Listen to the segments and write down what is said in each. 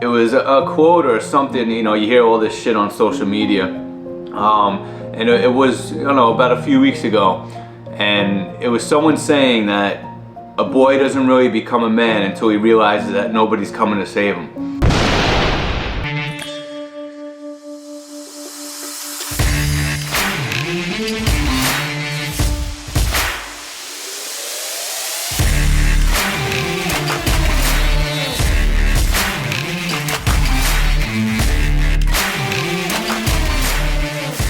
it was a quote or something. You hear all this shit on social media, and it was about a few weeks ago, and it was someone saying that a boy doesn't really become a man until he realizes that nobody's coming to save him.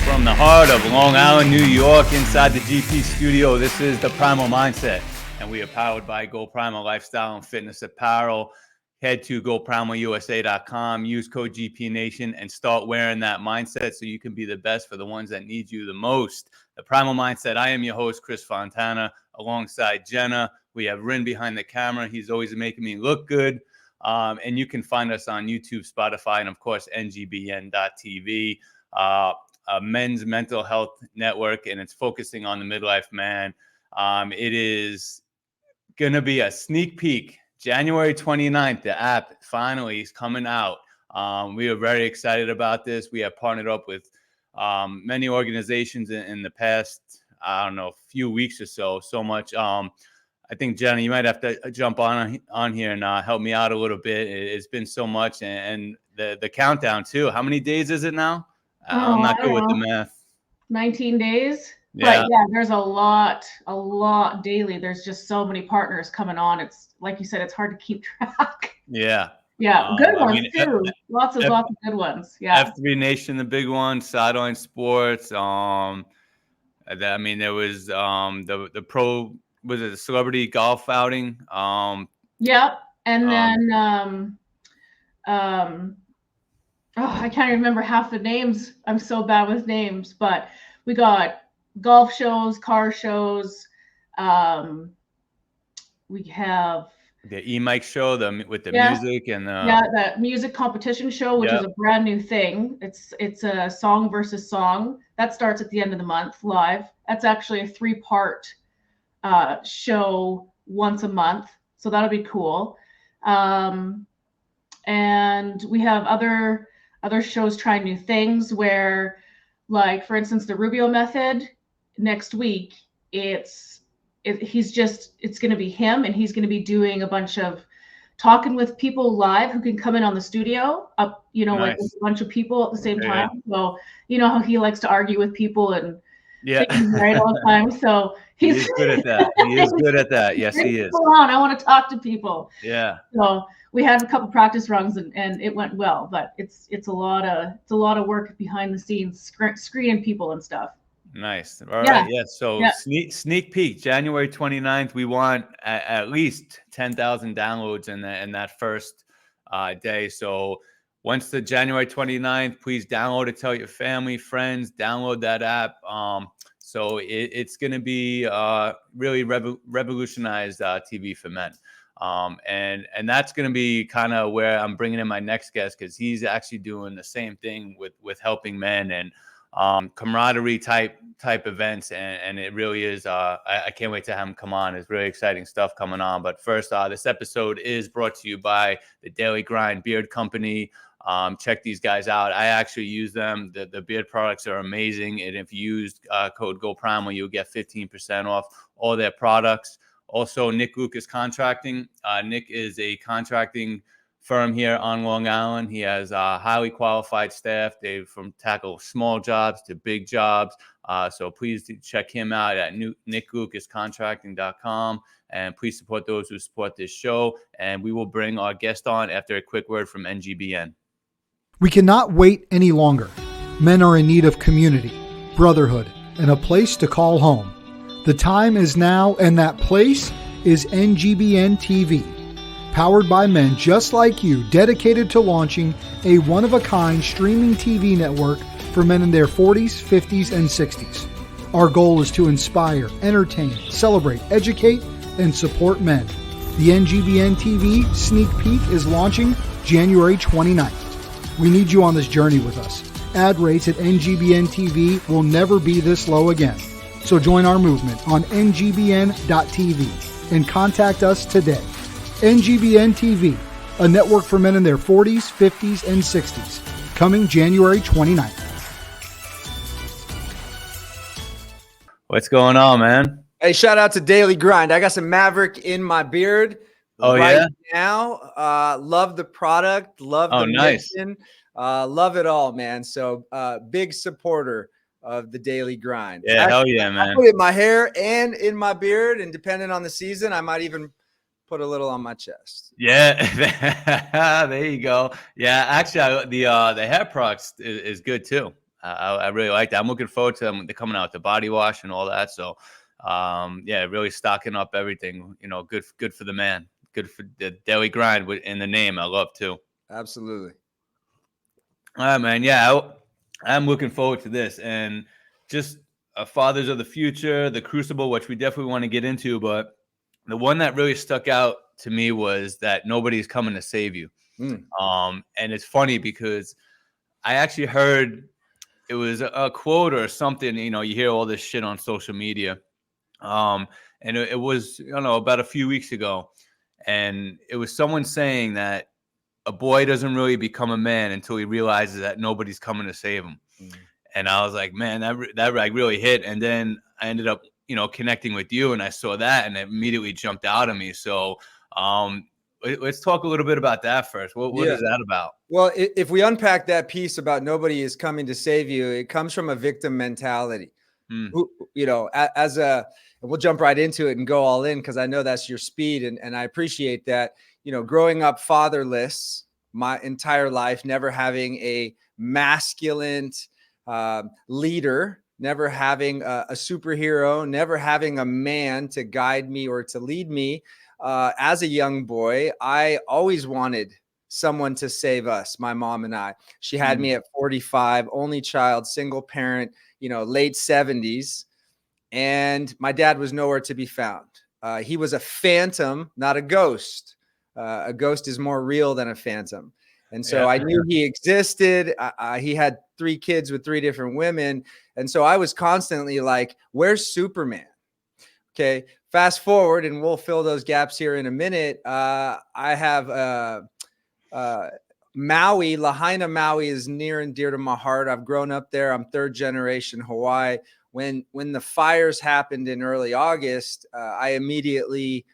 From the heart of Long Island, New York, inside the GP studio, this is the Primal Mindset, and we are powered by Go Primal Lifestyle and Fitness Apparel. Head to goprimalusa.com, use code GPNation, and start wearing that mindset so you can be the best for the ones that need you the most. The Primal Mindset. I am your host, Chris Fontana, alongside Jenna. We have Rin behind the camera. He's always making me look good. And you can find us on YouTube, Spotify, and of course, ngbn.tv. A men's mental health network, and it's focusing on the midlife man. It is going to be a sneak peek. January 29th, the app finally is coming out. We are very excited about this. We have partnered up with many organizations in the past, few weeks or so much. I think, Jenna, you might have to jump on here and help me out a little bit. It's been so much, and the countdown too. How many days is it now? I'm not good with the math. 19 days. Yeah. But yeah, there's a lot daily. There's just so many partners coming on. It's like you said, it's hard to keep track. Yeah. Yeah. Good ones too. Lots of good ones. Yeah. F3 Nation, the big one, Sideline Sports. There was the pro, was it a celebrity golf outing? Yeah. And then I can't remember half the names. I'm so bad with names, but we got golf shows, car shows. We have the E-Mike show, with the music and the music competition show, which is a brand new thing. It's a song versus song that starts at the end of the month live. That's actually a 3-part show once a month, so that'll be cool. And we have other shows trying new things where, like, for instance, the Rubio Method next week, it's going to be him, and he's going to be doing a bunch of talking with people live who can come in on the studio up, nice. Like with a bunch of people at the same time. So how he likes to argue with people and think he's right all the time. So he's good at that. He is good at that. Yes, he is. I want to talk to people. Yeah. So we had a couple practice runs and it went well, but it's a lot of work behind the scenes, screening people and stuff. Nice. All right. Yeah. So sneak peek, January 29th. We want at least 10,000 downloads in that first day. So once the January 29th, please download it. Tell your family, friends, download that app. So it's going to be really revolutionized TV for men. And that's going to be kind of where I'm bringing in my next guest, because he's actually doing the same thing with helping men and camaraderie type events. And it really is, I can't wait to have him come on. It's really exciting stuff coming on. But first, this episode is brought to you by the Daily Grind Beard Company. Check these guys out. I actually use them. The beard products are amazing. And if you use code GoPrimal, you'll get 15% off all their products. Also, Nick Lucas Contracting. Nick is a contracting firm here on Long Island. He has highly qualified staff. They tackle small jobs to big jobs. So please check him out at nicklucascontracting.com. And please support those who support this show. And we will bring our guest on after a quick word from NGBN. We cannot wait any longer. Men are in need of community, brotherhood, and a place to call home. The time is now, and that place is NGBN TV. Powered by men just like you, dedicated to launching a one-of-a-kind streaming TV network for men in their 40s, 50s, and 60s. Our goal is to inspire, entertain, celebrate, educate, and support men. The NGBN TV sneak peek is launching January 29th. We need you on this journey with us. Ad rates at NGBN TV will never be this low again. So join our movement on ngbn.tv and contact us today. NGBN TV, a network for men in their 40s, 50s, and 60s, coming January 29th. What's going on, man? Hey, shout out to Daily Grind. I got some Maverick in my beard now. Love the product. Love the mission. Love it all, man. So big supporter of the Daily Grind. Yeah, hell yeah, man. I put it in my hair and in my beard, and depending on the season, I might even put a little on my chest. Yeah, there you go. Yeah, actually, the hair products is good too. I really like that. I'm looking forward to them. They're coming out with the body wash and all that. So, yeah, really stocking up everything. You know, good for the man. Good for the Daily Grind in the name. I love too. Absolutely. All right, man. Yeah, I'm looking forward to this, and just Fathers of the Future, the Crucible, which we definitely want to get into. But the one that really stuck out to me was that nobody's coming to save you. And it's funny because I actually heard it was a quote or something. You know, you hear all this shit on social media, and it was, you know, about a few weeks ago, and it was someone saying that a boy doesn't really become a man until he realizes that nobody's coming to save him. And I was like, man, that like really hit. And then I ended up, you know, connecting with you, and I saw that, and it immediately jumped out at me. So let's talk a little bit about that first. What is that about? Well, if we unpack that piece about nobody is coming to save you, it comes from a victim mentality. Who, you know, we'll jump right into it and go all in, because I know that's your speed, and I appreciate that. You know, growing up fatherless my entire life, never having a masculine leader, never having a superhero, never having a man to guide me or to lead me. As a young boy, I always wanted someone to save us, my mom and I. She had me at 45, only child, single parent, you know, late 70s. And my dad was nowhere to be found. He was a phantom, not a ghost. A ghost is more real than a phantom. And so I knew he existed. He had 3 kids with 3 different women. And so I was constantly like, where's Superman? Okay, fast forward, and we'll fill those gaps here in a minute. I have Maui, Lahaina, Maui is near and dear to my heart. I've grown up there. I'm 3rd generation Hawaii. When the fires happened in early August, I immediately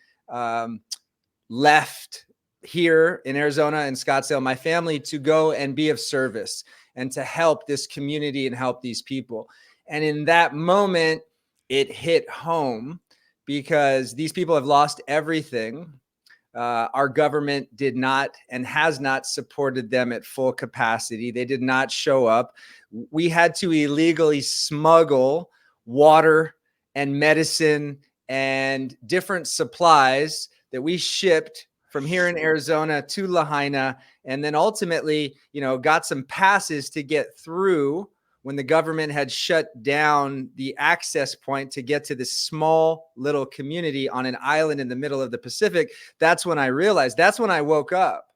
left here in Arizona and Scottsdale, my family, to go and be of service and to help this community and help these people. And in that moment, it hit home, because these people have lost everything. Our government did not and has not supported them at full capacity. They did not show up. We had to illegally smuggle water and medicine and different supplies that we shipped from here in Arizona to Lahaina, and then ultimately, you know, got some passes to get through when the government had shut down the access point to get to this small little community on an island in the middle of the Pacific. That's when I realized, that's when I woke up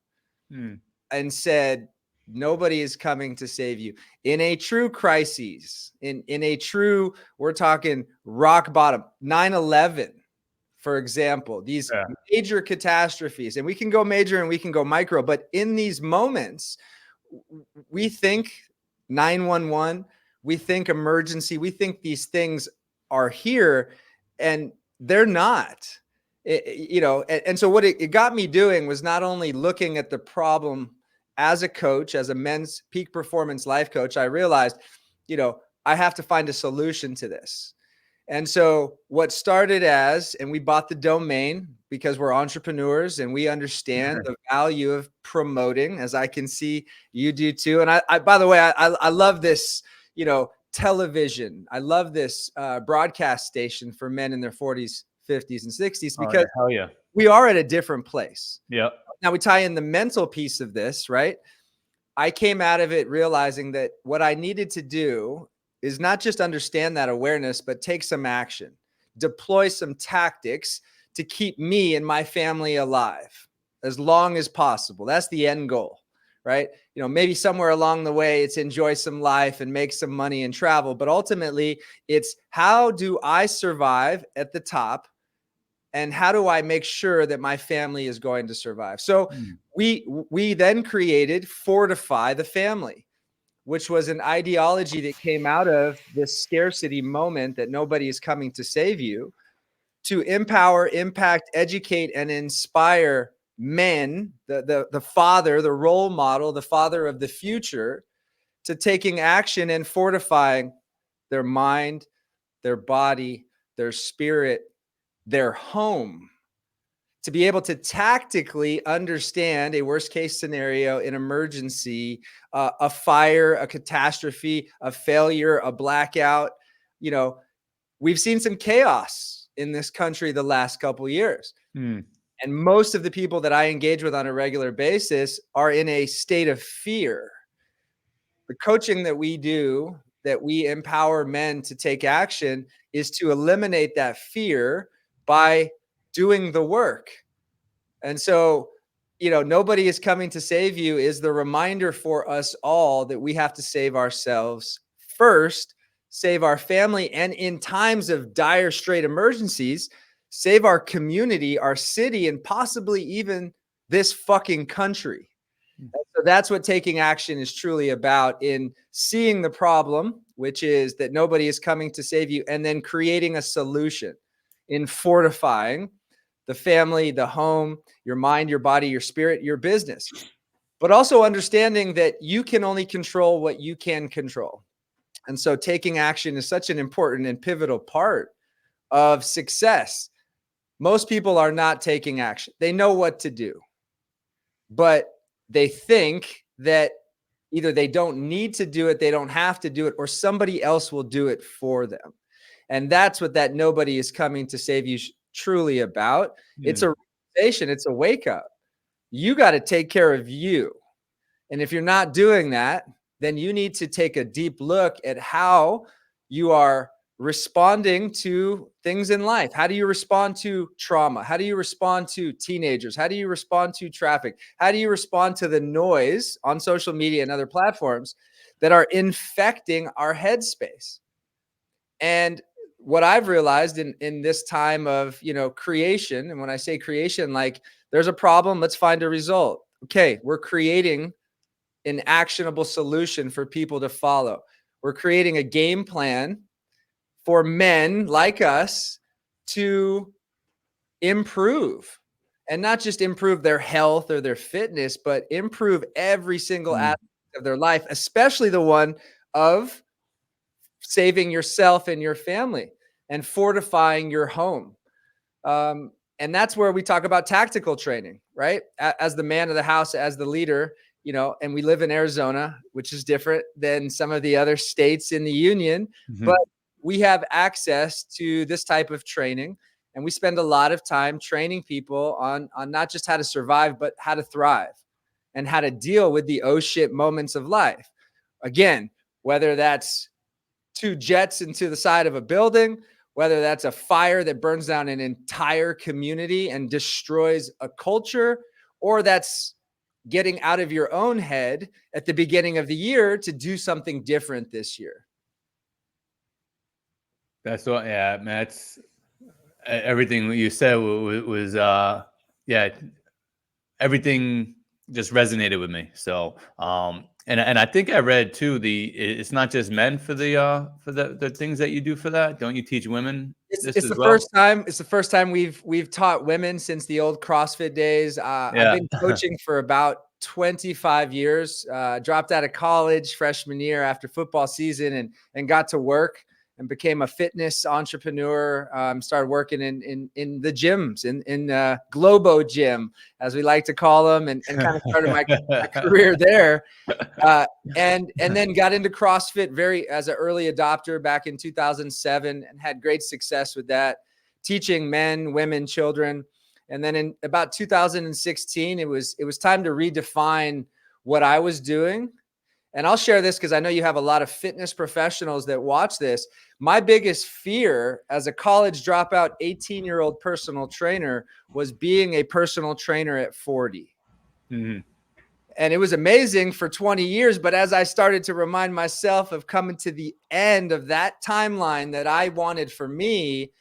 and said, nobody is coming to save you. In a true crisis, in a true, we're talking rock bottom, 9/11, for example, these major catastrophes, and we can go major and we can go micro, but in these moments, we think 911, we think emergency, we think these things are here, and they're not. You know, and so what it got me doing was not only looking at the problem as a coach, as a men's peak performance life coach. I realized, you know, I have to find a solution to this. And so what started as, and we bought the domain because we're entrepreneurs and we understand the value of promoting, as I can see you do too. And I by the way, I love this, you know, television. I love this broadcast station for men in their 40s, 50s, and 60s, because we are at a different place. Yeah. Now we tie in the mental piece of this, right? I came out of it realizing that what I needed to do is not just understand that awareness, but take some action, deploy some tactics to keep me and my family alive as long as possible. That's the end goal, right? You know, maybe somewhere along the way, it's enjoy some life and make some money and travel. But ultimately, it's how do I survive at the top And how do I make sure that my family is going to survive? So we then created Fortify the Family, which was an ideology that came out of this scarcity moment that nobody is coming to save you, to empower, impact, educate, and inspire men, the father, the role model, the father of the future, to taking action and fortifying their mind, their body, their spirit, their home, to be able to tactically understand a worst case scenario, an emergency, a fire, a catastrophe, a failure, a blackout. You know, we've seen some chaos in this country the last couple of years. And most of the people that I engage with on a regular basis are in a state of fear. The coaching that we do, that we empower men to take action, is to eliminate that fear by doing the work. And so, you know, nobody is coming to save you is the reminder for us all that we have to save ourselves first, save our family, and in times of dire straight emergencies, save our community, our city, and possibly even this fucking country. And so that's what taking action is truly about, in seeing the problem, which is that nobody is coming to save you, and then creating a solution, in fortifying the family, the home, your mind, your body, your spirit, your business, but also understanding that you can only control what you can control. And so taking action is such an important and pivotal part of success. Most people are not taking action. They know what to do, but they think that either they don't need to do it, they don't have to do it, or somebody else will do it for them. And that's what that nobody is coming to save you truly about. It's a realization, it's a wake up. You got to take care of you. And if you're not doing that, then you need to take a deep look at how you are responding to things in life. How do you respond to trauma? How do you respond to teenagers? How do you respond to traffic? How do you respond to the noise on social media and other platforms that are infecting our headspace? And what I've realized in this time of, you know, creation, and when I say creation, like, there's a problem, let's find a result. Okay, we're creating an actionable solution for people to follow. We're creating a game plan for men like us to improve, and not just improve their health or their fitness, but improve every single aspect of their life, especially the one of saving yourself and your family and fortifying your home. And that's where we talk about tactical training, right? As the man of the house, as the leader, you know, and we live in Arizona, which is different than some of the other states in the union, but we have access to this type of training. And we spend a lot of time training people on not just how to survive, but how to thrive and how to deal with the oh shit moments of life. Again, whether that's two jets into the side of a building, whether that's a fire that burns down an entire community and destroys a culture, or that's getting out of your own head at the beginning of the year to do something different this year. That's what, yeah, man, that's everything you said was yeah, everything just resonated with me. So, and I think I read too, it's not just men for the things that you do for that. Don't you teach women? It's the first time. It's the first time we've taught women since the old CrossFit days. I've been coaching for about 25 years. Dropped out of college freshman year after football season, and got to work and became a fitness entrepreneur. Started working in the gyms, in Globo Gym, as we like to call them, and kind of started my career there. And then got into CrossFit as an early adopter back in 2007, and had great success with that, teaching men, women, children. And then in about 2016, it was time to redefine what I was doing. And I'll share this because I know you have a lot of fitness professionals that watch this. My biggest fear as a college dropout 18-year-old personal trainer was being a personal trainer at 40. And it was amazing for 20 years. But as I started to remind myself of coming to the end of that timeline that I wanted for me,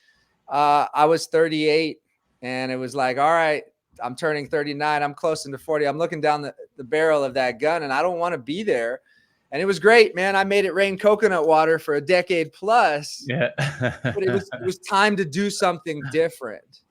I was 38. And it was like, all right, I'm turning 39. I'm close to 40. I'm looking down the barrel of that gun and I don't want to be there. And it was great, man. I made it rain coconut water for a decade plus. Yeah. But it was time to do something different.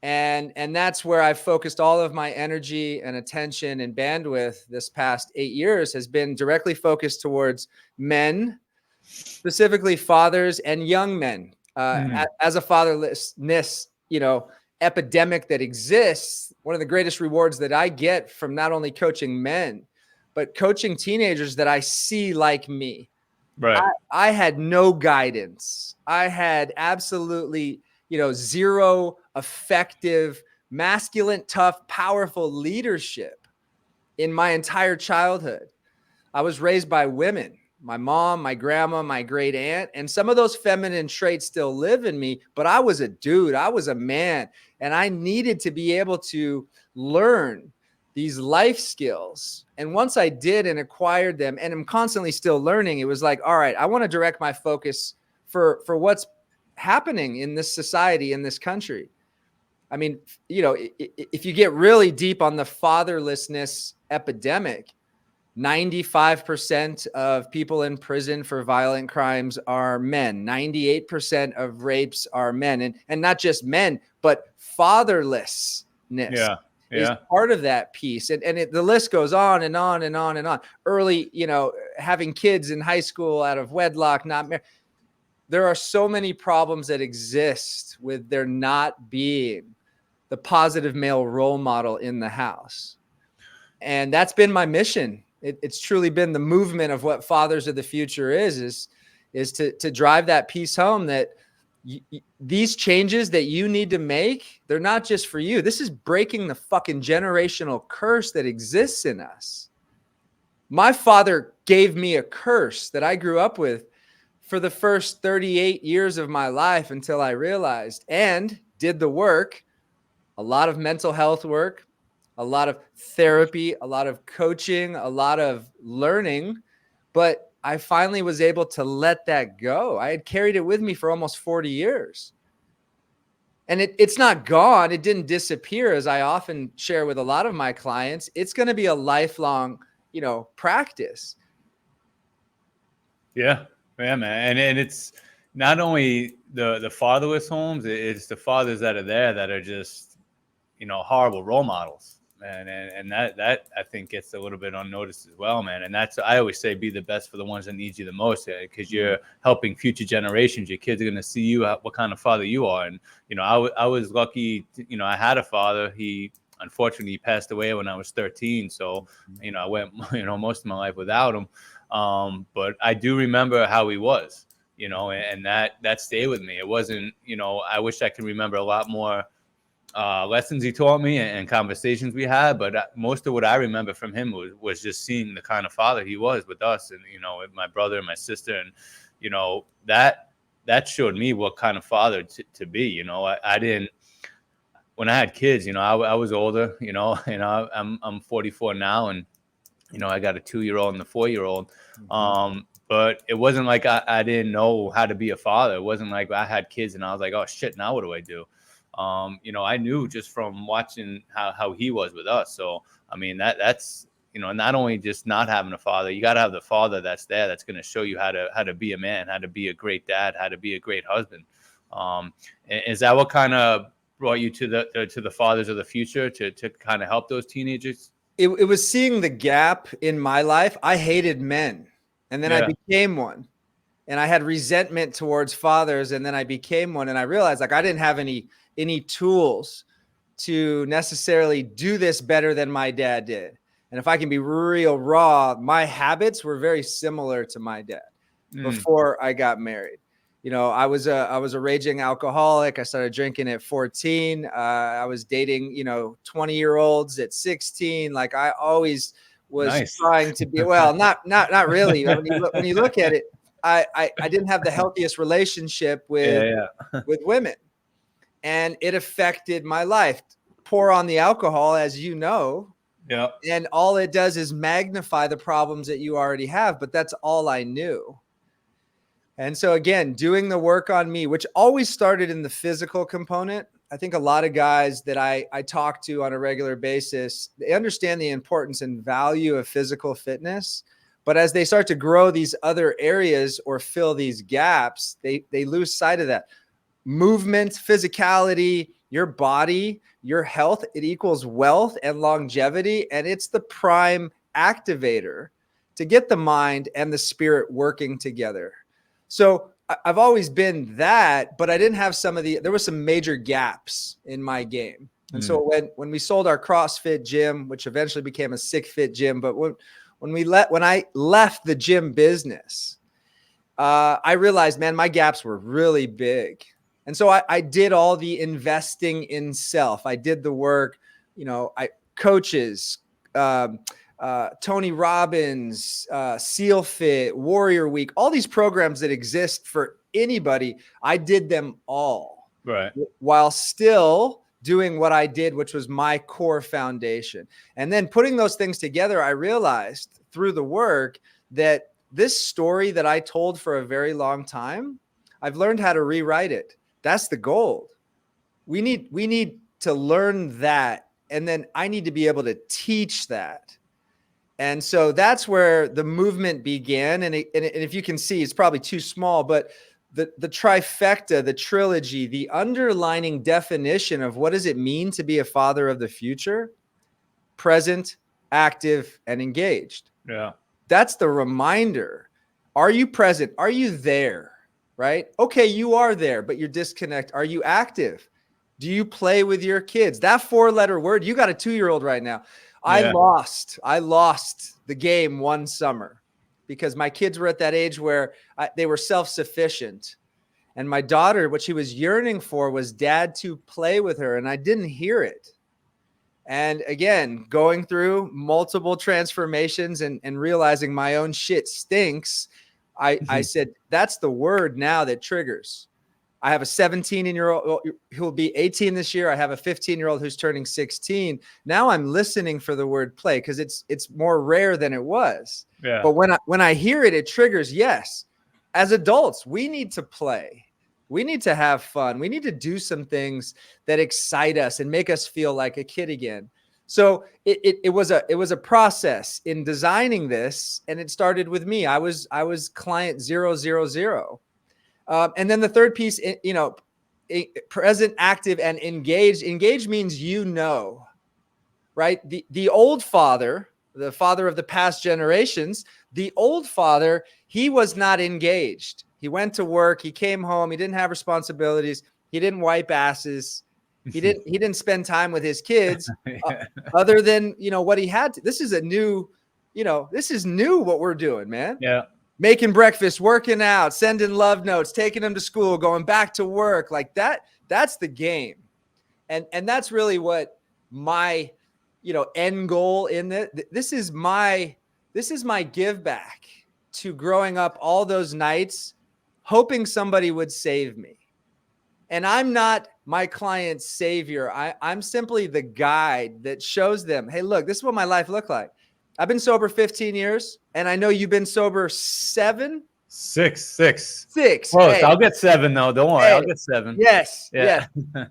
And that's where I focused all of my energy and attention and bandwidth this past 8 years has been directly focused towards men, specifically fathers and young men. As a fatherlessness, epidemic that exists, one of the greatest rewards that I get from not only coaching men, but coaching teenagers that I see like me. Right. I had no guidance. I had absolutely, zero effective, masculine, tough, powerful leadership in my entire childhood. I was raised by women, my mom, my grandma, my great aunt, and some of those feminine traits still live in me, but I was a dude, I was a man, and I needed to be able to learn these life skills. And once I did and acquired them, and I'm constantly still learning, it was like, all right, I want to direct my focus for what's happening in this society, in this country. I mean, if you get really deep on the fatherlessness epidemic, 95% of people in prison for violent crimes are men. 98% of rapes are men, and not just men, but fatherlessness. Is part of that piece. And the list goes on and on and on and on. Early, having kids in high school out of wedlock, not married. There are so many problems that exist with there not being the positive male role model in the house. And that's been my mission. It's truly been the movement of what Fathers of the Future is to drive that piece home that these changes that you need to make, they're not just for you. This is breaking the fucking generational curse that exists in us. My father gave me a curse that I grew up with for the first 38 years of my life until I realized and did the work, a lot of mental health work, a lot of therapy, a lot of coaching, a lot of learning, but I finally was able to let that go. I had carried it with me for almost 40 years. And it's not gone. It didn't disappear, as I often share with a lot of my clients. It's going to be a lifelong, practice. Yeah, man. And it's not only the fatherless homes, it's the fathers that are there that are just, horrible role models. And that I think gets a little bit unnoticed as well, man. And that's, I always say, be the best for the ones that need you the most, because you're helping future generations. Your kids are going to see you, what kind of father you are. And, I was lucky, I had a father. He unfortunately passed away when I was 13. So, I went, most of my life without him. But I do remember how he was, and that stayed with me. It wasn't, I wish I could remember a lot more lessons he taught me and conversations we had, but most of what I remember from him was just seeing the kind of father he was with us, and with my brother and my sister, and that showed me what kind of father to be. I didn't, when I had kids, I was older, and I'm 44 now, and I got a 2-year-old and a 4-year-old. But it wasn't like I didn't know how to be a father. It wasn't like I had kids and I was like, oh shit, now what do I do? I knew just from watching how he was with us. So, I mean, that's, not only just not having a father, you got to have the father that's there, that's going to show you how to be a man, how to be a great dad, how to be a great husband. Is that what kind of brought you to the Fathers of the Future, to kind of help those teenagers? It was seeing the gap in my life. I hated men, and then I became one. And I had resentment towards fathers, and then I became one. And I realized I didn't have any tools to necessarily do this better than my dad did. And if I can be real raw, my habits were very similar to my dad before I got married. I was a raging alcoholic. I started drinking at 14. I was dating, 20-year-olds at 16. Like, I always was trying to be, well, not really. When you look at it, I didn't have the healthiest relationship with women, and it affected my life. Pour on the alcohol, as you know, and all it does is magnify the problems that you already have. But that's all I knew. And so again, doing the work on me, which always started in the physical component, I think a lot of guys that I talk to on a regular basis, they understand the importance and value of physical fitness. But as they start to grow these other areas or fill these gaps, they lose sight of that. Movement, physicality, your body, your health, it equals wealth and longevity. And it's the prime activator to get the mind and the spirit working together. So I've always been that, but I didn't have there were some major gaps in my game. And so when we sold our CrossFit gym, which eventually became a Sick Fit gym, but when I left the gym business, I realized, man, my gaps were really big. And so I did all the investing in self. I did the work, coaches, Tony Robbins, SEAL Fit, Warrior Week, all these programs that exist for anybody. I did them all, right, while still doing what I did, which was my core foundation. And then putting those things together, I realized through the work that this story that I told for a very long time, I've learned how to rewrite it. That's the gold. We need to learn that. And then I need to be able to teach that. And so that's where the movement began. And if you can see, it's probably too small, but the trifecta, the trilogy, the underlining definition of what does it mean to be a father of the future? Present, active, and engaged. Yeah. That's the reminder. Are you present? Are you there? Right? Okay, you are there, but you're disconnected. Are you active? Do you play with your kids? That 4-letter word, you got a 2-year-old right now. Yeah. I lost the game one summer because my kids were at that age where they were self-sufficient. And my daughter, what she was yearning for was dad to play with her. And I didn't hear it. And again, going through multiple transformations and realizing my own shit stinks, I said, that's the word now that triggers. I have a 17-year-old who will be 18 this year. I have a 15-year-old who's turning 16. Now I'm listening for the word play because it's more rare than it was. Yeah. But when I hear it, it triggers. Yes. As adults, we need to play. We need to have fun. We need to do some things that excite us and make us feel like a kid again. So it was a process in designing this, and it started with me. I was client 000. And then the third piece, present, active, and engaged. Engaged means right? The old father, the father of the past generations, the old father, he was not engaged. He went to work. He came home. He didn't have responsibilities. He didn't wipe asses. He didn't spend time with his kids other than, what he had to. This is new what we're doing, man. Yeah. Making breakfast, working out, sending love notes, taking them to school, going back to work like that. That's the game. And that's really what my, end goal in this is my give back to growing up all those nights, hoping somebody would save me. And I'm not my client's savior. I'm simply the guide that shows them, hey, look, this is what my life looked like. I've been sober 15 years, and I know you've been sober 7? 6. Close. Hey. I'll get 7 though. Don't worry, I'll get 7. Yes. Yeah. Yes.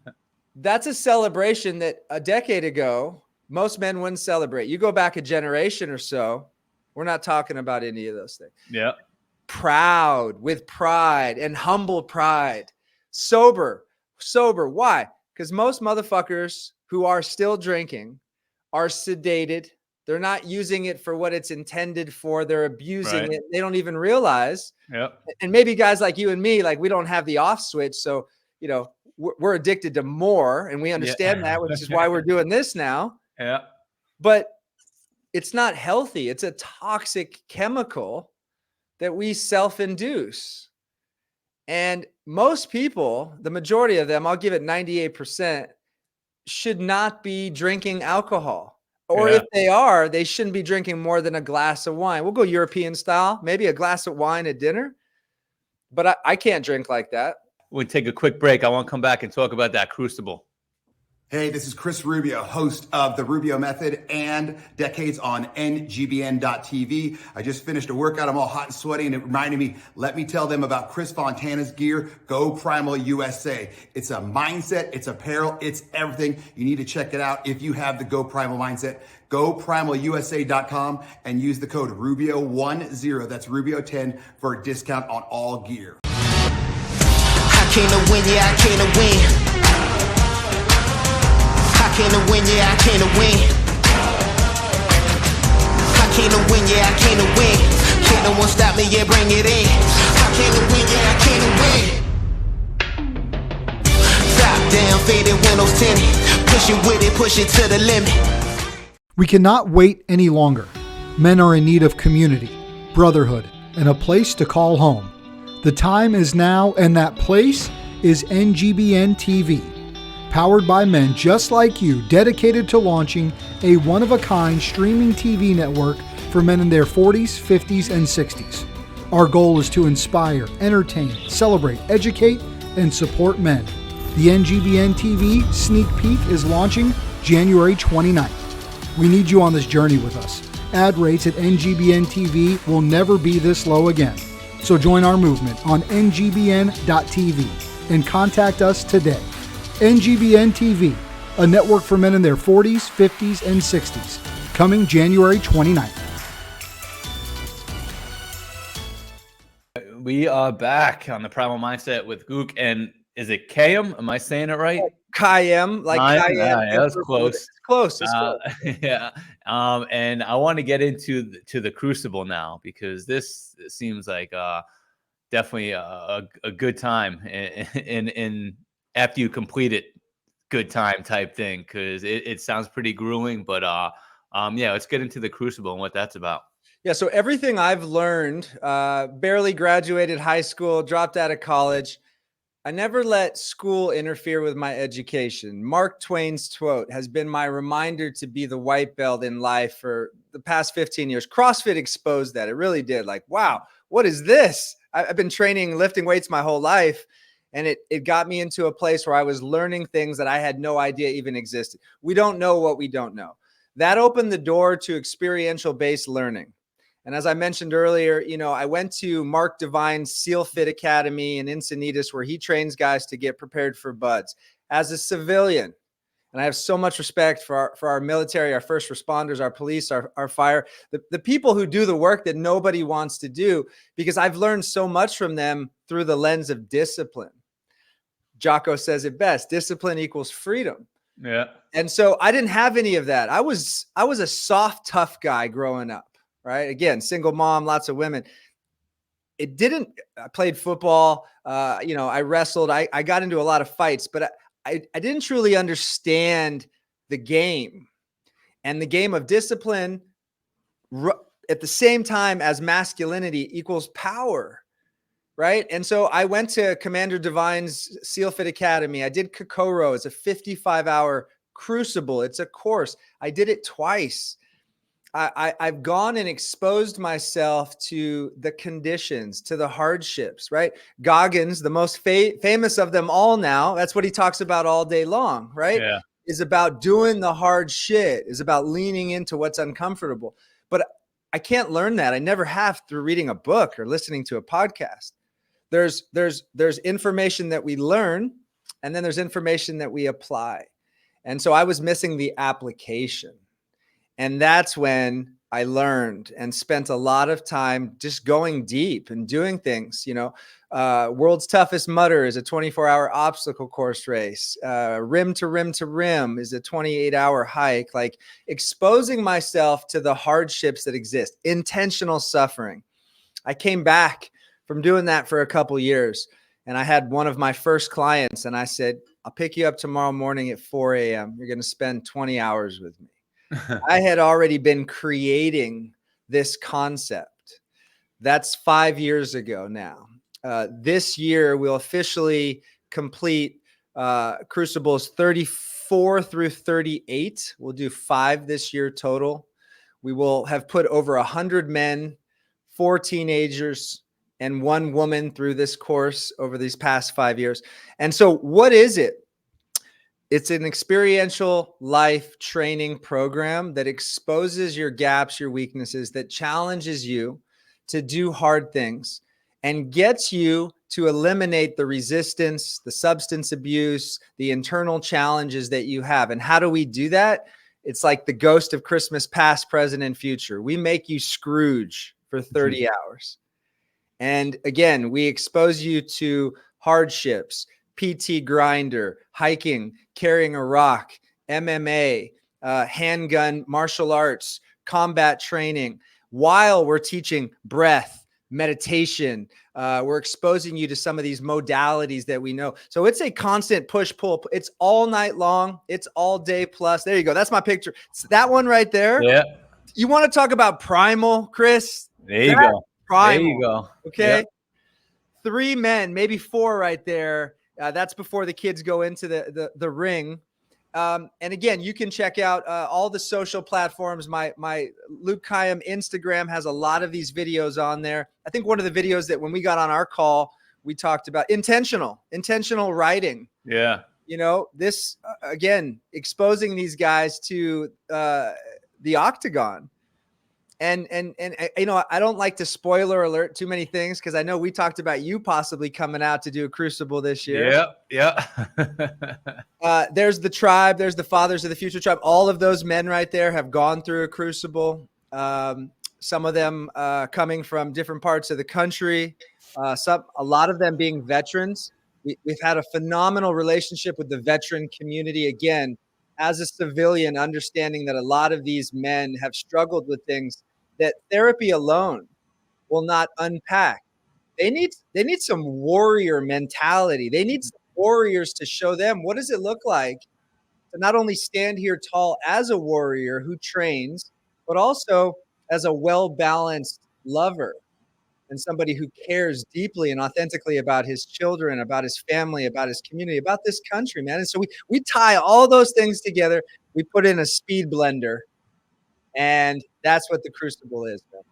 That's a celebration that a decade ago, most men wouldn't celebrate. You go back a generation or so, we're not talking about any of those things. Yeah. Proud, with pride and humble pride. Sober. Why? Because most motherfuckers who are still drinking are sedated. They're not using it for what it's intended for. They're abusing it. They don't even realize. Yep. And maybe guys like you and me, like we don't have the off switch. So, we're addicted to more, and we understand that, which is why we're doing this now. Yeah. But it's not healthy. It's a toxic chemical that we self-induce. And most people, the majority of them, I'll give it 98%, should not be drinking alcohol. Or if they are, they shouldn't be drinking more than a glass of wine. We'll go European style, maybe a glass of wine at dinner. But I can't drink like that. We'll take a quick break. I want to come back and talk about that crucible. Hey, this is Chris Rubio, host of The Rubio Method and Decades on NGBN.TV. I just finished a workout. I'm all hot and sweaty, and it reminded me, let me tell them about Chris Fontana's gear, Go Primal USA. It's a mindset, it's apparel, it's everything. You need to check it out if you have the Go Primal mindset. GoPrimalUSA.com and use the code Rubio10, that's Rubio10, for a discount on all gear. I came to win, yeah, I came to win. I came to win, yeah, I came to win. I came to win, yeah, I came to win. Can't no one stop me, yeah, bring it in. I came to win, yeah, I came to win. Top down, faded windows tinted. Push it with it, push it to the limit. We cannot wait any longer. Men are in need of community, brotherhood, and a place to call home. The time is now, and that place is NGBN TV. Powered by men just like you, dedicated to launching a one-of-a-kind streaming TV network for men in their 40s, 50s, and 60s. Our goal is to inspire, entertain, celebrate, educate, and support men. The NGBN TV sneak peek is launching January 29th. We need you on this journey with us. Ad rates at NGBN TV will never be this low again. So join our movement on NGBN.TV and contact us today. NGBN TV, a network for men in their 40s, 50s, and 60s, coming January 29th. We are back on the Primal Mindset with Gook, and is it Kayyem? Am I saying it right? Kayyem, like Kayyem. Yeah, that's close. It's close. It's close. Yeah. And I want to get into the Crucible now, because this seems like definitely a good time in after you complete it, good time type thing, because it sounds pretty grueling. But yeah, let's get into the Crucible and what that's about. Yeah, so everything I've learned, barely graduated high school, dropped out of college. I never let school interfere with my education. Mark Twain's quote has been my reminder to be the white belt in life for the past 15 years. CrossFit exposed that. It really did. Like, wow, what is this? I've been training, lifting weights my whole life. And it got me into a place where I was learning things that I had no idea even existed. We don't know what we don't know. That opened the door to experiential-based learning. And as I mentioned earlier, I went to Mark Devine's SEAL Fit Academy in Encinitas, where he trains guys to get prepared for buds. As a civilian, and I have so much respect for our military, our first responders, our police, our fire, the people who do the work that nobody wants to do, because I've learned so much from them through the lens of discipline. Jocko says it best: discipline equals freedom. Yeah. And so I didn't have any of that. I was a soft, tough guy growing up, right? Again, single mom, lots of women. I played football. I wrestled. I got into a lot of fights, but I didn't truly understand the game and the game of discipline at the same time as masculinity equals power. Right. And so I went to Commander Devine's SEAL Fit Academy. I did Kokoro. It's a 55-hour crucible. It's a course. I did it twice. I've gone and exposed myself to the conditions, to the hardships, right? Goggins, the most famous of them all now, that's what he talks about all day long, right? Yeah. Is about doing the hard shit, is about leaning into what's uncomfortable. But I can't learn that. I never have through reading a book or listening to a podcast. There's information that we learn, and then there's information that we apply. And so I was missing the application. And that's when I learned and spent a lot of time just going deep and doing things. World's Toughest Mudder is a 24-hour obstacle course race. Rim to Rim to Rim is a 28-hour hike. Like, exposing myself to the hardships that exist, intentional suffering. I came back from doing that for a couple years, and I had one of my first clients, and I said, I'll pick you up tomorrow morning at 4 a.m. You're going to spend 20 hours with me. I had already been creating this concept. That's 5 years ago now. This year, we'll officially complete Crucibles 34 through 38. We'll do 5 this year total. We will have put over 100 men, 4 teenagers, and 1 woman through this course over these past 5 years. And so what is it? It's an experiential life training program that exposes your gaps, your weaknesses, that challenges you to do hard things and gets you to eliminate the resistance, the substance abuse, the internal challenges that you have. And how do we do that? It's like the ghost of Christmas past, present, and future. We make you Scrooge for 30 hours. And again, we expose you to hardships, PT grinder, hiking, carrying a rock, MMA, handgun, martial arts, combat training, while we're teaching breath, meditation. We're exposing you to some of these modalities that we know. So it's a constant push-pull. It's all night long. It's all day plus. There you go. That's my picture. It's that one right there. Yeah. You want to talk about primal, Chris? There you go. Primal. There you go. Okay. Yep. 3 men, maybe 4 right there. That's before the kids go into the ring. And again, you can check out all the social platforms. My Luke Kayyem Instagram has a lot of these videos on there. I think one of the videos that when we got on our call, we talked about intentional writing. Yeah. You know, this again, exposing these guys to the octagon. And you know, I don't like to spoiler alert too many things because I know we talked about you possibly coming out to do a Crucible this year. Yeah. There's the tribe. There's the Fathers of the Future tribe. All of those men right there have gone through a Crucible. Some of them coming from different parts of the country. A lot of them being veterans. We've had a phenomenal relationship with the veteran community. Again, as a civilian, understanding that a lot of these men have struggled with things that therapy alone will not unpack. They need some warrior mentality. They need some warriors to show them what does it look like to not only stand here tall as a warrior who trains, but also as a well-balanced lover and somebody who cares deeply and authentically about his children, about his family, about his community, about this country, man. And so we tie all those things together. We put in a speed blender, and that's what the Crucible is, man.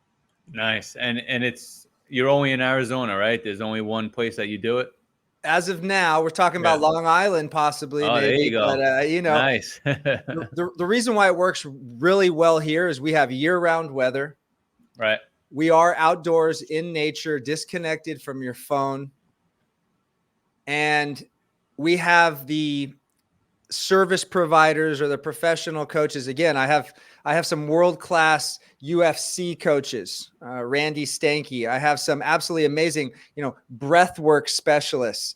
Nice. And you're only in Arizona, right? There's only one place that you do it? As of now, we're talking about Long Island, possibly. Oh, maybe, there you go. But, you know, nice. the reason why it works really well here is we have year-round weather. Right. We are outdoors in nature, disconnected from your phone. And we have the service providers or the professional coaches. Again, I have some world-class UFC coaches, Randy Stanky. I have some absolutely amazing, breath work specialists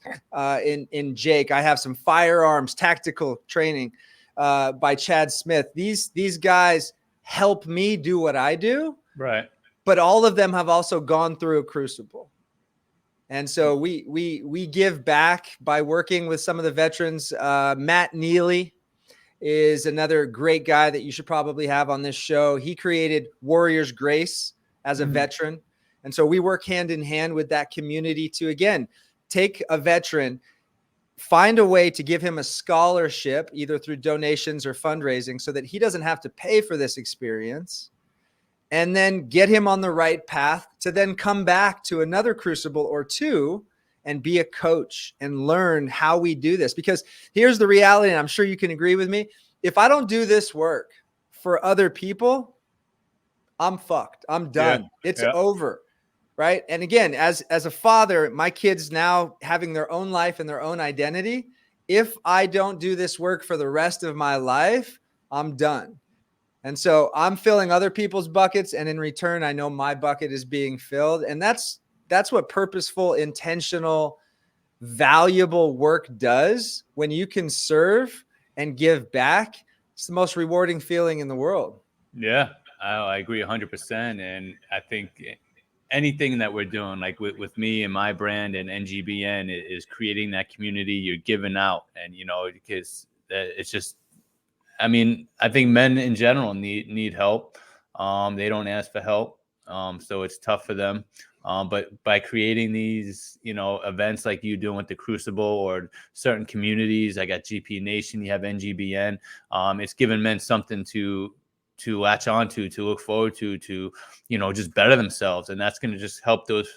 in Jake. I have some firearms tactical training by Chad Smith. These guys help me do what I do. Right. But all of them have also gone through a Crucible. And so we give back by working with some of the veterans. Matt Neely is another great guy that you should probably have on this show. He created Warriors Grace as a veteran. And so we work hand in hand with that community to, again, take a veteran, find a way to give him a scholarship, either through donations or fundraising, so that he doesn't have to pay for this experience, and then get him on the right path to then come back to another Crucible or two and be a coach and learn how we do this. Because here's the reality, and I'm sure you can agree with me. If I don't do this work for other people, I'm fucked. I'm done. It's over. Right. And again, as a father, my kids now having their own life and their own identity. If I don't do this work for the rest of my life, I'm done. And so I'm filling other people's buckets, and in return, I know my bucket is being filled. And that's what purposeful, intentional, valuable work does. When you can serve and give back, it's the most rewarding feeling in the world. Yeah, I agree 100%. And I think anything that we're doing, like with me and my brand and NGBN, is creating that community. You're giving out, and because it's just, I mean, I think men in general need help. They don't ask for help, so it's tough for them. But by creating these, events like you doing with the Crucible or certain communities, I got GP Nation, you have NGBN. It's given men something to latch onto, to look forward to just better themselves, and that's going to just help those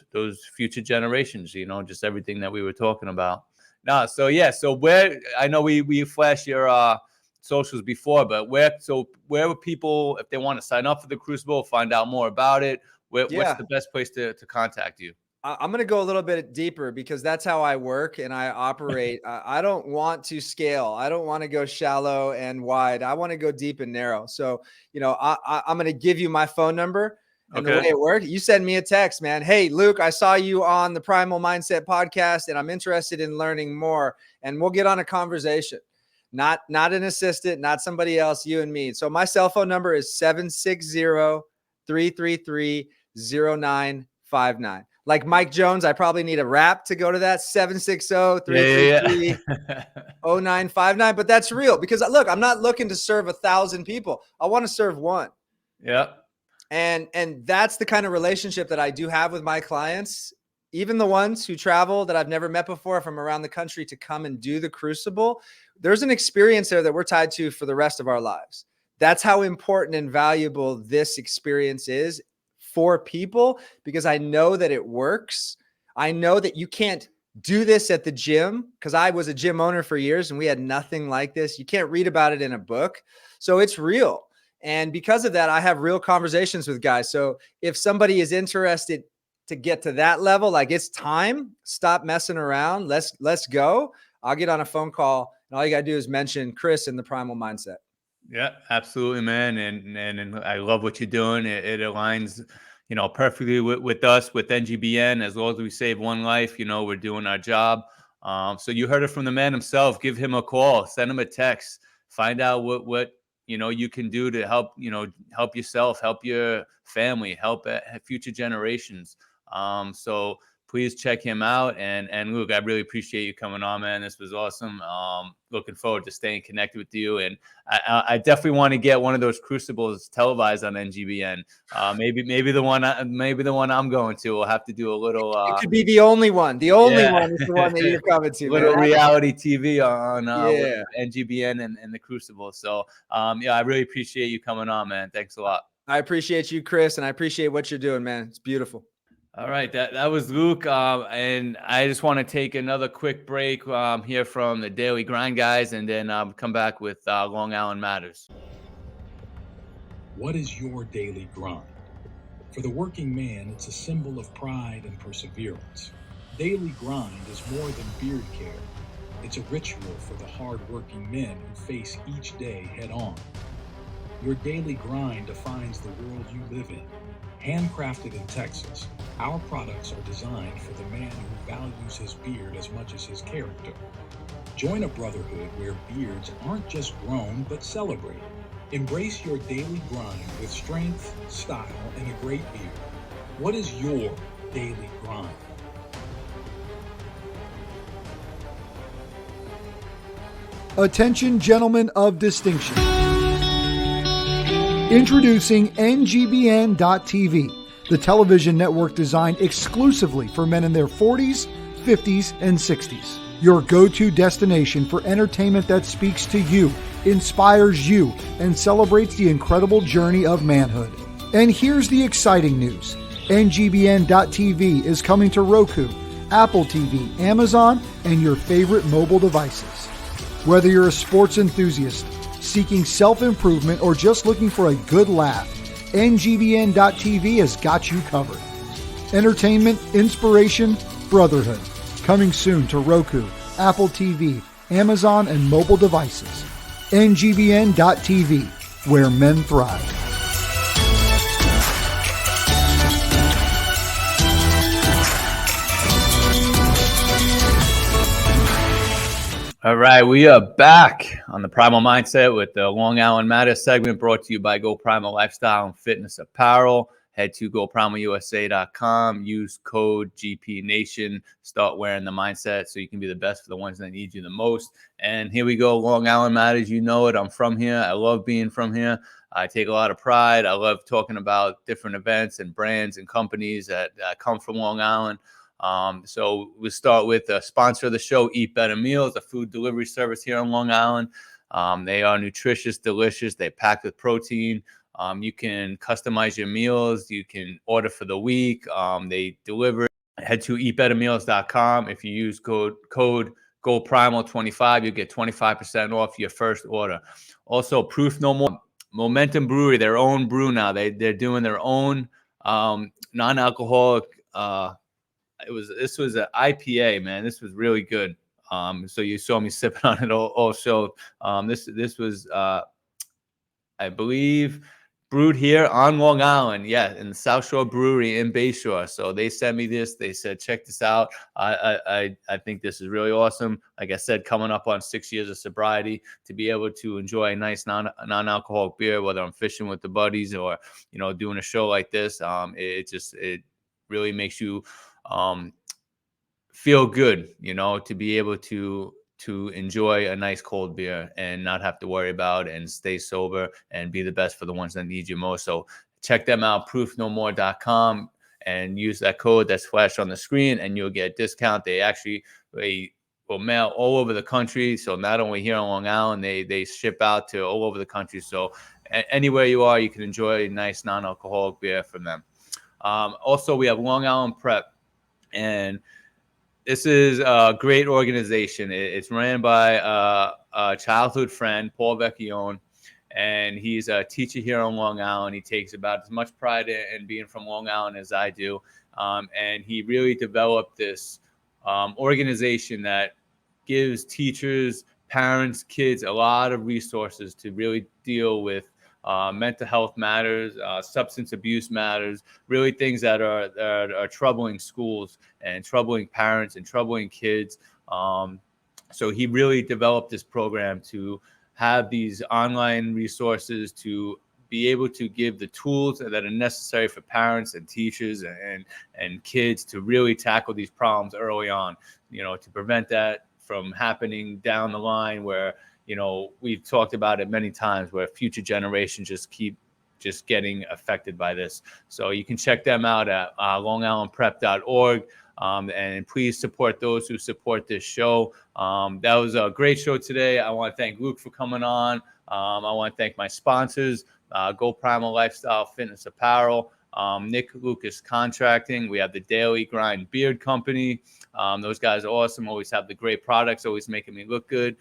future generations. Just everything that we were talking about. No, so yeah, so where I know we flashed your socials before, but where would people, if they want to sign up for the Crucible, find out more about it, what's the best place to contact you? I'm going to go a little bit deeper because that's how I work and I operate. I don't want to scale. I don't want to go shallow and wide. I want to go deep and narrow. So, I'm going to give you my phone number. And the way it worked, you send me a text, man. Hey, Luke, I saw you on the Primal Mindset podcast and I'm interested in learning more. And we'll get on a conversation. Not an assistant, not somebody else, you and me. So my cell phone number is 760-333-0959. Like Mike Jones, I probably need a rap to go to that 760-333-0959. But that's real because look, I'm not looking to serve 1,000 people. I want to serve one. Yeah. And that's the kind of relationship that I do have with my clients, even the ones who travel that I've never met before from around the country to come and do the Crucible. There's an experience there that we're tied to for the rest of our lives. That's how important and valuable this experience is for people, because I know that it works. I know that you can't do this at the gym because I was a gym owner for years and we had nothing like this. You can't read about it in a book. So it's real. And because of that, I have real conversations with guys. So if somebody is interested to get to that level, like it's time, stop messing around. Let's go. I'll get on a phone call and all you got to do is mention Chris in the Primal Mindset. Yeah, absolutely, man. And I love what you're doing. It aligns, perfectly with us, with NGBN. As long as we save one life, we're doing our job. So you heard it from the man himself. Give him a call, send him a text, find out what you can do to help, help yourself, help your family, help future generations. So please check him out. And Luke, I really appreciate you coming on, man. This was awesome. Looking forward to staying connected with you. And I definitely want to get one of those Crucibles televised on NGBN. Maybe the one I'm going to. We'll have to do a little. It could be the only one. The only one is the one that you're coming to. Little reality TV on NGBN and the Crucible. So I really appreciate you coming on, man. Thanks a lot. I appreciate you, Chris, and I appreciate what you're doing, man. It's beautiful. All right, that was Luke, and I just want to take another quick break here from the Daily Grind guys, and then come back with Long Island Matters. What is your daily grind? For the working man, it's a symbol of pride and perseverance. Daily grind is more than beard care. It's a ritual for the hard-working men who face each day head-on. Your daily grind defines the world you live in. Handcrafted in Texas, our products are designed for the man who values his beard as much as his character. Join a brotherhood where beards aren't just grown but celebrated. Embrace your daily grind with strength, style, and a great beard. What is your daily grind? Attention, gentlemen of distinction. Introducing NGBN.TV, the television network designed exclusively for men in their 40s, 50s, and 60s. Your go-to destination for entertainment that speaks to you, inspires you, and celebrates the incredible journey of manhood. And here's the exciting news. NGBN.TV is coming to Roku, Apple TV, Amazon, and your favorite mobile devices. Whether you're a sports enthusiast, seeking self-improvement, or just looking for a good laugh, NGBN.TV has got you covered. Entertainment, inspiration, brotherhood. Coming soon to Roku, Apple TV, Amazon, and mobile devices. NGBN.TV, where men thrive. All right, we are back on the Primal Mindset with the Long Island Matters segment, brought to you by Go Primal Lifestyle and Fitness Apparel. Head to GoPrimalUSA.com, use code GPNation, start wearing the mindset so you can be the best for the ones that need you the most. And here we go, Long Island Matters. You know it. I'm from here. I love being from here. I take a lot of pride. I love talking about different events and brands and companies that come from Long Island. So we'll start with a sponsor of the show, Eat Better Meals, a food delivery service here on Long Island. They are nutritious, delicious. They're packed with protein. You can customize your meals. You can order for the week. They deliver. Head to eatbettermeals.com. If you use code Go Primal 25. You get 25% off your first order. Also, Proof No More, Momentum Brewery, their own brew now. They're doing their own non-alcoholic. This was an IPA, man. This was really good. So you saw me sipping on it all show. This was I believe brewed here on Long Island, in the South Shore Brewery in Bayshore. So they sent me this. They said, check this out. I think this is really awesome. Like I said, coming up on 6 years of sobriety, to be able to enjoy a nice non-alcoholic beer, whether I'm fishing with the buddies or, doing a show like this, it really makes you feel good, to be able to enjoy a nice cold beer and not have to worry about and stay sober and be the best for the ones that need you most. So check them out, proofnomore.com, and use that code that's flashed on the screen and you'll get a discount. They will mail all over the country. So not only here on Long Island, they ship out to all over the country. So anywhere you are, you can enjoy a nice non-alcoholic beer from them. Also, we have Long Island Prep, and this is a great organization. It's ran by a childhood friend, Paul Vecchione, and he's a teacher here on Long Island. He takes about as much pride in being from Long Island as I do. And he really developed this organization that gives teachers, parents, kids a lot of resources to really deal with mental health matters, substance abuse matters, really things that are troubling schools and troubling parents and troubling kids. So he really developed this program to have these online resources to be able to give the tools that are necessary for parents and teachers and kids to really tackle these problems early on, to prevent that from happening down the line where, we've talked about it many times, where future generations keep getting affected by this. So you can check them out at longislandprep.org. And please support those who support this show. That was a great show today. I want to thank Luke for coming on. I want to thank my sponsors, Go Primal Lifestyle Fitness Apparel, Nick Lucas Contracting. We have the Daily Grind Beard Company. Those guys are awesome. Always have the great products, always making me look good.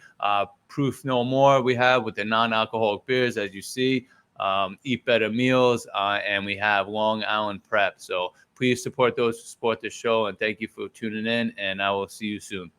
Proof No More we have with the non-alcoholic beers, as you see. Eat Better Meals, and we have Long Island Prep. So please support those who support the show, and thank you for tuning in, and I will see you soon.